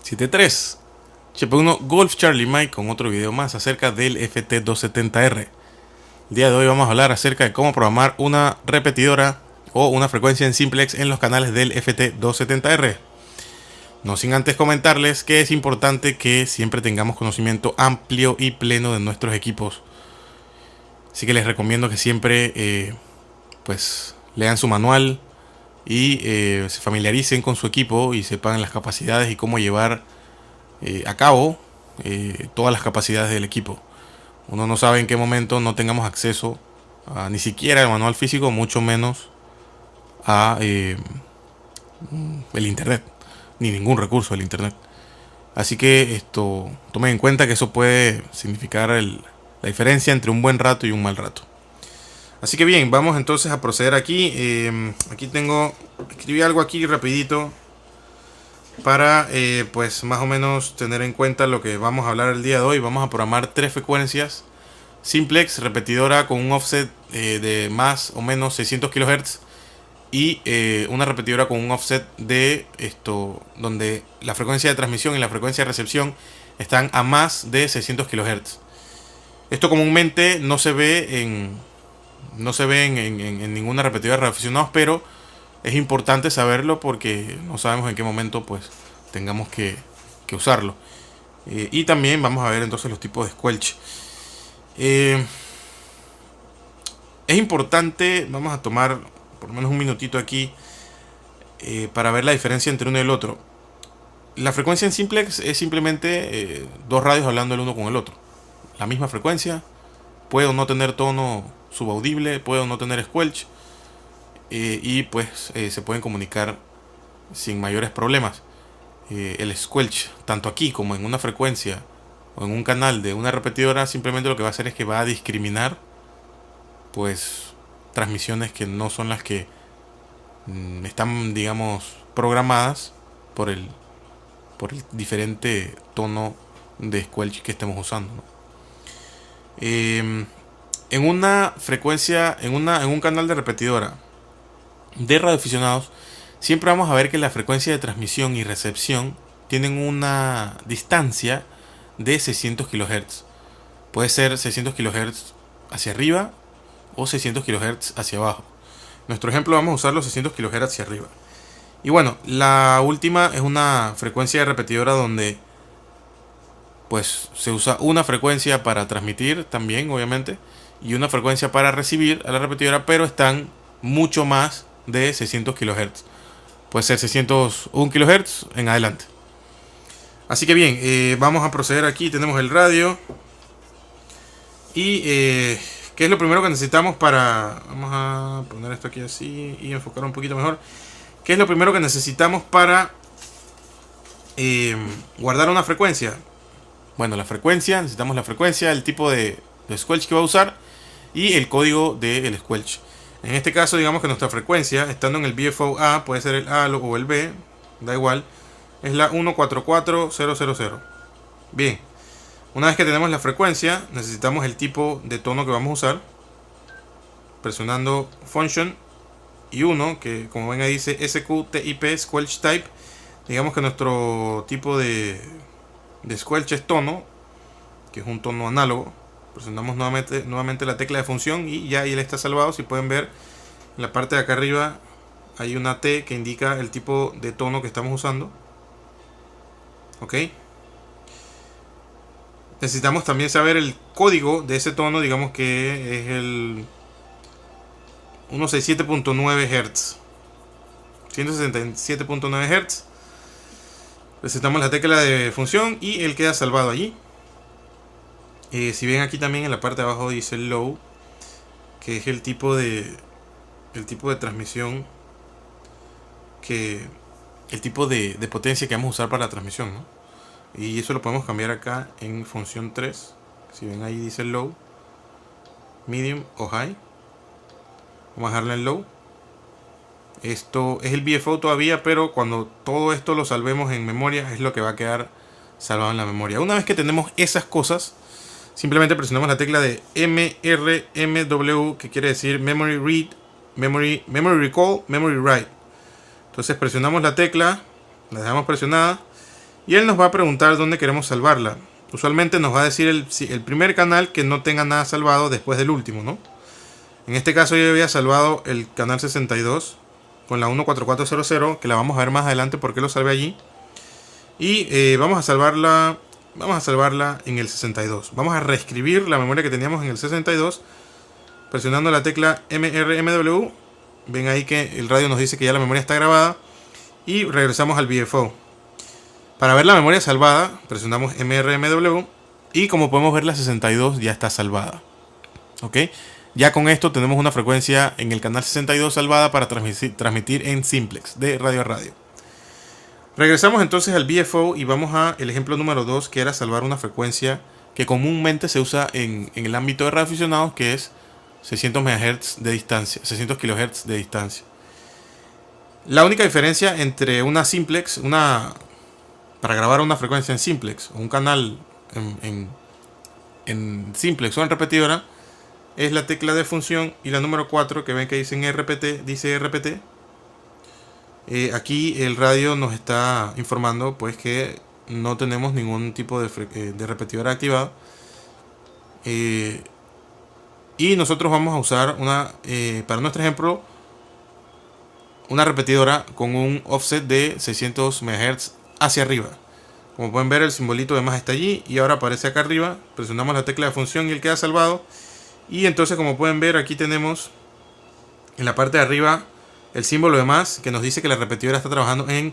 73. HP1 Golf Charlie Mike con otro video más acerca del FT270R. El día de hoy vamos a hablar acerca de cómo programar una repetidora o una frecuencia en simplex en los canales del FT270R. No sin antes comentarles que es importante que siempre tengamos conocimiento amplio y pleno de nuestros equipos. Así que les recomiendo que siempre pues lean su manual y se familiaricen con su equipo y sepan las capacidades y cómo llevar a cabo todas las capacidades del equipo. Uno no sabe en qué momento no tengamos acceso a ni siquiera al manual físico, mucho menos a el internet, ni ningún recurso del internet. Así que tomen en cuenta que eso puede significar la diferencia entre un buen rato y un mal rato. Así que bien, vamos entonces a proceder aquí. Escribí algo aquí rapidito para pues más o menos tener en cuenta lo que vamos a hablar el día de hoy. Vamos a programar 3 frecuencias simplex, repetidora con un offset de más o menos 600 kHz y una repetidora con un offset de donde la frecuencia de transmisión y la frecuencia de recepción están a más de 600 kHz. Esto comúnmente no se ve en ninguna repetidora de radioaficionados, pero es importante saberlo porque no sabemos en qué momento pues tengamos que usarlo. Y también vamos a ver entonces los tipos de squelch. Es importante, vamos a tomar por lo menos un minutito aquí para ver la diferencia entre uno y el otro. La frecuencia en simplex es simplemente dos radios hablando el uno con el otro. La misma frecuencia, puede o no tener tono subaudible, puede o no tener squelch, y pues se pueden comunicar sin mayores problemas. El squelch, tanto aquí como en una frecuencia o en un canal de una repetidora, simplemente lo que va a hacer es que va a discriminar pues transmisiones que no son las que están, digamos, programadas por el diferente tono de squelch que estemos usando, ¿no? En una frecuencia, en un canal de repetidora de radioaficionados, siempre vamos a ver que la frecuencia de transmisión y recepción tienen una distancia de 600 kHz. Puede ser 600 kHz hacia arriba o 600 kHz hacia abajo. En nuestro ejemplo vamos a usar los 600 kHz hacia arriba. Y bueno, la última es una frecuencia de repetidora donde pues se usa una frecuencia para transmitir también, obviamente, y una frecuencia para recibir a la repetidora, pero están mucho más de 600 kHz. Puede ser 601 kHz en adelante. Así que bien, vamos a proceder aquí. Tenemos el radio. Y ¿qué es lo primero que necesitamos para... Vamos a poner esto aquí así y enfocar un poquito mejor. ¿Qué es lo primero que necesitamos para guardar una frecuencia? Bueno, la frecuencia, necesitamos la frecuencia, el tipo de squelch que va a usar y el código del squelch. En este caso, digamos que nuestra frecuencia, estando en el BFO A, puede ser el A o el B, da igual, es la 144000. Bien, una vez que tenemos la frecuencia, necesitamos el tipo de tono que vamos a usar. Presionando Function y 1, que como ven ahí dice SQTIP Squelch Type. Digamos que nuestro tipo de squelch es tono, que es un tono análogo. Presionamos nuevamente la tecla de función y ya ahí le está salvado. Si pueden ver, en la parte de acá arriba hay una T que indica el tipo de tono que estamos usando. Ok. Necesitamos también saber el código de ese tono, digamos que es el 167.9 Hz. 167.9 Hz. Necesitamos la tecla de función y él queda salvado allí. Si ven aquí también en la parte de abajo dice low, que es el tipo de transmisión, el tipo de potencia que vamos a usar para la transmisión, ¿no? Y eso lo podemos cambiar acá en función 3. Si ven ahí dice low, medium o high. Vamos a dejarle en low. Esto es el BFO todavía, pero cuando todo esto lo salvemos en memoria es lo que va a quedar salvado en la memoria. Una vez que tenemos esas cosas, simplemente presionamos la tecla de MRMW, que quiere decir Memory Read, Memory Recall, Memory Write. Entonces presionamos la tecla, la dejamos presionada y él nos va a preguntar dónde queremos salvarla. Usualmente nos va a decir el primer canal que no tenga nada salvado después del último, ¿no? En este caso yo había salvado el canal 62 con la 14400, que la vamos a ver más adelante porque lo salvé allí. Y vamos a salvarla en el 62. Vamos a reescribir la memoria que teníamos en el 62 presionando la tecla MRMW. Ven ahí que el radio nos dice que ya la memoria está grabada. Y regresamos al VFO. Para ver la memoria salvada, presionamos MRMW. Y como podemos ver, la 62 ya está salvada. ¿Ok? Ya con esto tenemos una frecuencia en el canal 62 salvada para transmitir en simplex, de radio a radio. Regresamos entonces al VFO y vamos a el ejemplo número 2, que era salvar una frecuencia que comúnmente se usa en el ámbito de radioaficionados, que es 600 MHz de distancia, 600 kHz de distancia. La única diferencia entre una simplex, para grabar una frecuencia en simplex, o un canal en simplex o en repetidora, es la tecla de función y la número 4, que ven que dice RPT. Aquí el radio nos está informando pues que no tenemos ningún tipo de repetidora activado. Y nosotros vamos a usar para nuestro ejemplo, una repetidora con un offset de 600 MHz hacia arriba. Como pueden ver, el simbolito de más está allí y ahora aparece acá arriba. Presionamos la tecla de función y él queda salvado. Y entonces, como pueden ver, aquí tenemos en la parte de arriba el símbolo de más, que nos dice que la repetidora está trabajando en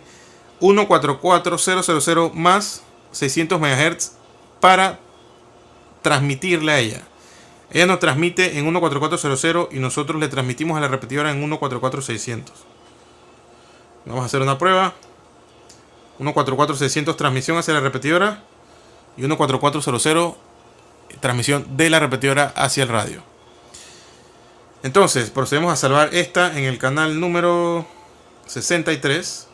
144000 más 600 MHz para transmitirle a ella. Ella nos transmite en 144000 y nosotros le transmitimos a la repetidora en 144600. Vamos a hacer una prueba. 144600 transmisión hacia la repetidora y 144000 transmisión de la repetidora hacia el radio. Entonces procedemos a salvar esta en el canal número 63,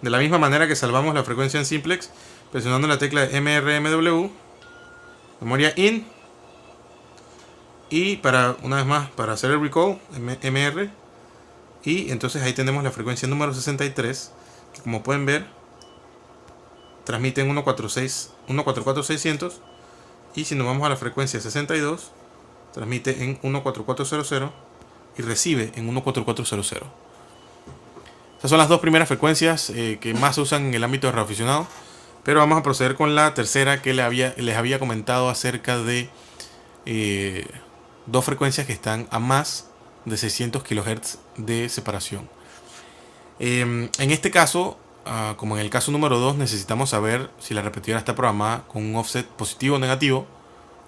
de la misma manera que salvamos la frecuencia en simplex, presionando la tecla de MRMW, memoria in, y una vez más para hacer el recall, MR, y entonces ahí tenemos la frecuencia número 63, que como pueden ver transmite en 144600, y si nos vamos a la frecuencia 62, transmite en 14400 y recibe en 14400. Estas son las dos primeras frecuencias que más se usan en el ámbito de radioaficionado. Pero vamos a proceder con la tercera, que les había comentado acerca de dos frecuencias que están a más de 600 kHz de separación. En este caso, como en el caso número 2, necesitamos saber si la repetidora está programada con un offset positivo o negativo,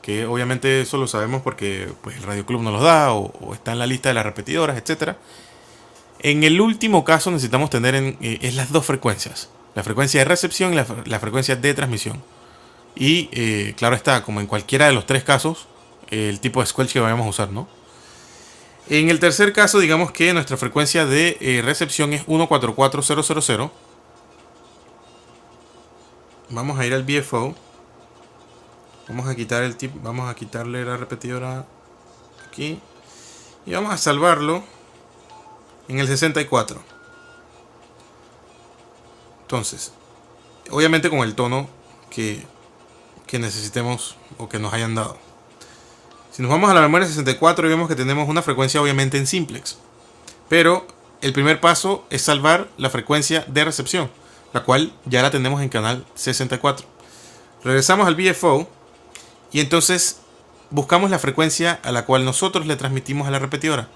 que obviamente eso lo sabemos porque pues, el Radio Club nos los da o está en la lista de las repetidoras, etc. En el último caso necesitamos tener es las dos frecuencias, la frecuencia de recepción y la frecuencia de transmisión. Y claro está, como en cualquiera de los tres casos, el tipo de squelch que vayamos a usar, ¿no? En el tercer caso, digamos que nuestra frecuencia de recepción es 144000. Vamos a ir al VFO. Vamos a quitarle la repetidora aquí. Y vamos a salvarlo en el 64. Entonces, obviamente con el tono que necesitemos o que nos hayan dado. Si nos vamos a la memoria 64, vemos que tenemos una frecuencia obviamente en simplex. Pero el primer paso es salvar la frecuencia de recepción, la cual ya la tenemos en canal 64. Regresamos al VFO y entonces buscamos la frecuencia a la cual nosotros le transmitimos a la repetidora.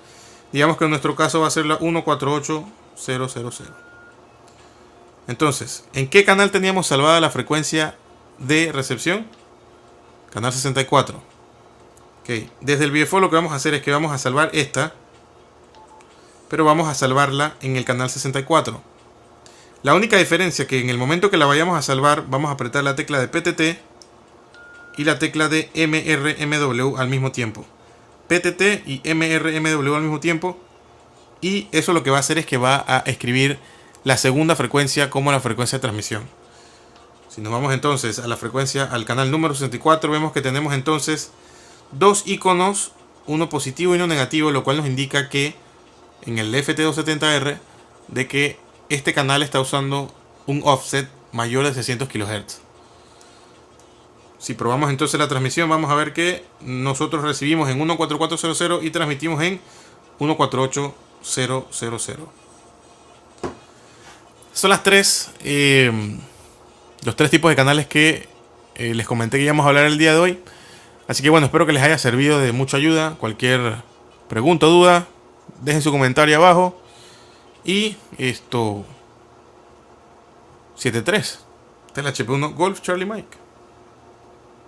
Digamos que en nuestro caso va a ser la 148000. Entonces, ¿en qué canal teníamos salvada la frecuencia de recepción? Canal 64. Okay. Desde el VFO lo que vamos a hacer es que vamos a salvar esta, pero vamos a salvarla en el canal 64. La única diferencia es que en el momento que la vayamos a salvar, vamos a apretar la tecla de PTT y la tecla de MRMW al mismo tiempo. PTT y MRMW al mismo tiempo. Y eso lo que va a hacer es que va a escribir la segunda frecuencia como la frecuencia de transmisión. Si nos vamos entonces a la frecuencia, al canal número 64, vemos que tenemos entonces dos iconos, uno positivo y uno negativo, lo cual nos indica que en el FT270R de que este canal está usando un offset mayor de 600 kHz. Si probamos entonces la transmisión, vamos a ver que nosotros recibimos en 14400 y transmitimos en 148000. Son los tres tipos de canales que les comenté que íbamos a hablar el día de hoy. Así que bueno, espero que les haya servido de mucha ayuda. Cualquier pregunta o duda, dejen su comentario abajo. Y 73 del HP1 Golf Charlie Mike.